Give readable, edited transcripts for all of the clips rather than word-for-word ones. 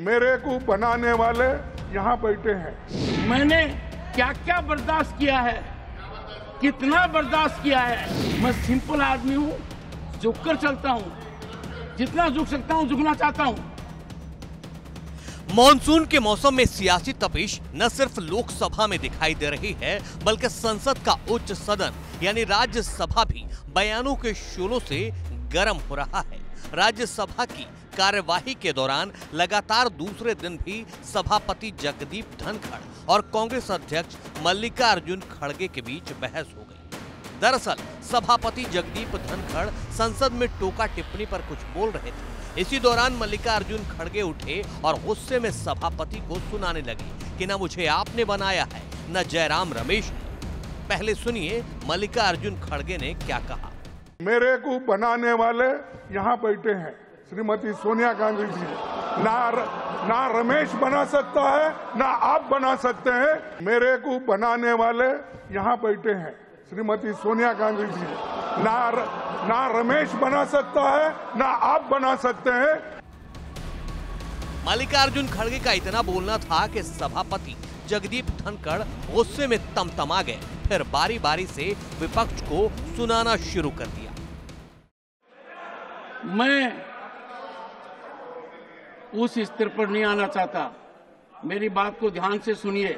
मेरे को बनाने वाले यहाँ बैठे हैं। मैंने क्या क्या बर्दाश्त किया है, कितना बर्दाश्त किया है। मैं सिंपल आदमी हूँ, झुककर चलता हूँ, जितना झुक सकता हूँ झुकना चाहता हूँ। मॉनसून के मौसम में सियासी तपिश न सिर्फ लोकसभा में दिखाई दे रही है, बल्कि संसद का उच्च सदन यानी राज्यसभा भी बयानों के शोलों से गर्म हो रहा है। राज्यसभा की कार्यवाही के दौरान लगातार दूसरे दिन भी सभापति जगदीप धनखड़ और कांग्रेस अध्यक्ष मल्लिकार्जुन खड़गे के बीच बहस हो गई। दरअसल सभापति जगदीप धनखड़ संसद में टोका टिप्पणी पर कुछ बोल रहे थे। इसी दौरान मल्लिकार्जुन खड़गे उठे और गुस्से में सभापति को सुनाने लगे कि न मुझे आपने बनाया है न जयराम रमेश ने। पहले सुनिए मल्लिकार्जुन खड़गे ने क्या कहा। मेरे को बनाने वाले यहाँ बैठे हैं, श्रीमती सोनिया गांधी जी। ना रमेश बना सकता है ना आप बना सकते हैं। मेरे को बनाने वाले यहाँ बैठे हैं, श्रीमती सोनिया गांधी जी। ना रमेश बना सकता है ना आप बना सकते हैं। मल्लिकार्जुन खड़गे का इतना बोलना था कि सभापति जगदीप धनखड़ गुस्से में तमतमा गए, फिर बारी बारी से विपक्ष को सुनाना शुरू कर दिया। मैं उस स्तर पर नहीं आना चाहता। मेरी बात को ध्यान से सुनिए।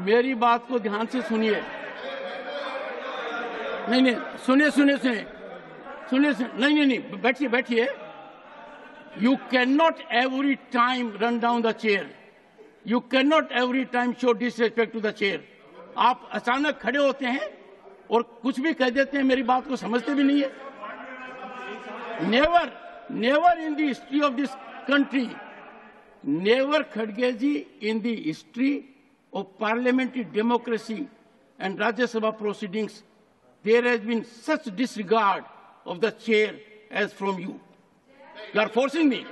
मेरी बात को ध्यान से सुनिए। नहीं, सुनिए। नहीं, बैठिए। You cannot every time run down the chair. You cannot every time show disrespect to the chair. आप अचानक खड़े होते हैं और कुछ भी कह देते हैं, मेरी बात को समझते भी नहीं है। Never in the history of this country, never Khadge ji, in the history of parliamentary democracy and Rajya Sabha proceedings, there has been such disregard of the chair as from you. You are forcing me,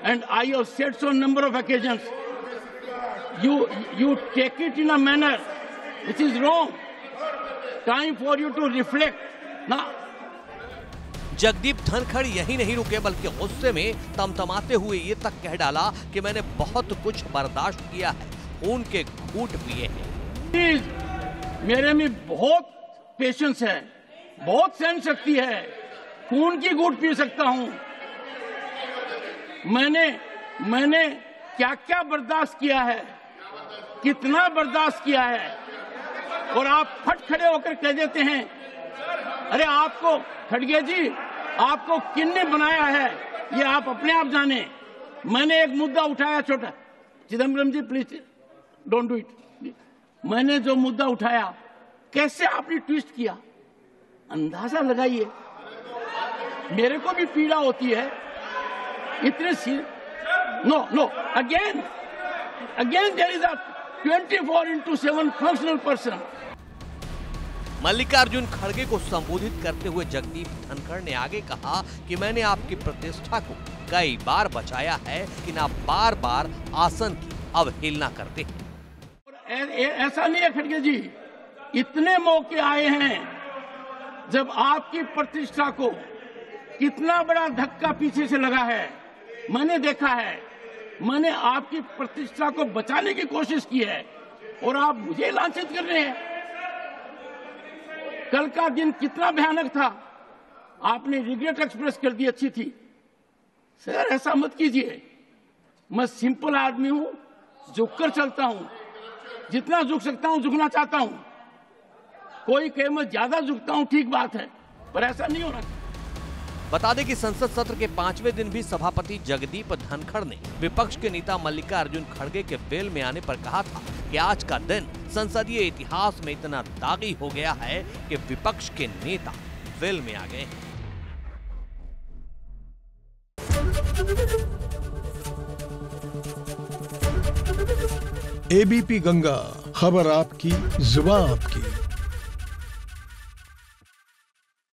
and I have said so on a number of occasions. You take it in a manner which is wrong. Time for you to reflect. Now, Jagdeep Dhankhar यही नहीं रुके, बल्कि गुस्से में तमतमाते हुए ये तक कह डाला कि मैंने बहुत कुछ बर्दाश्त किया है, खून के घूंट पिए हैं। प्लीज, मेरे में बहुत पेशेंस है, बहुत सहन शक्ति है, खून की घूंट पी सकता हूं। मैंने क्या क्या बर्दाश्त किया है, कितना बर्दाश्त किया है, और आप फट खड़े होकर कह देते हैं, अरे आपको खड़गे जी, आपको किसने बनाया है ये आप अपने आप जाने। मैंने एक मुद्दा उठाया छोटा, चिदम्बरम जी प्लीज डोंट डू इट। मैंने जो मुद्दा उठाया, कैसे आपने ट्विस्ट किया, अंदाजा लगाइए। मेरे को भी पीड़ा होती है इतने no again there is a 24/7 functional person. Mallikarjun खड़गे को संबोधित करते हुए जगदीप धनखड़ ने आगे कहा कि मैंने आपकी प्रतिष्ठा को कई बार बचाया है, कि आप बार बार आसन की अवहेलना करते हैं। ऐसा नहीं है खड़गे जी, इतने मौके आए हैं जब आपकी प्रतिष्ठा को कितना बड़ा धक्का पीछे से लगा है, मैंने देखा है। मैंने आपकी प्रतिष्ठा को बचाने की कोशिश की है और आप मुझे लांछित कर रहे हैं। कल का दिन कितना भयानक था, आपने रिग्रेट एक्सप्रेस कर दी, अच्छी थी। सर ऐसा मत कीजिए। मैं सिंपल आदमी हूं, झुककर चलता हूं, जितना झुक सकता हूं झुकना चाहता हूं। कोई कहे मैं ज्यादा झुकता हूं, ठीक बात है, पर ऐसा नहीं होना। बता दें कि संसद सत्र के 5वें दिन भी सभापति जगदीप धनखड़ ने विपक्ष के नेता मल्लिकार्जुन खड़गे के वेल में आने पर कहा था कि आज का दिन संसदीय इतिहास में इतना दागी हो गया है कि विपक्ष के नेता वेल में आ गए हैं। एबीपी गंगा, खबर आपकी, जुबान आपकी।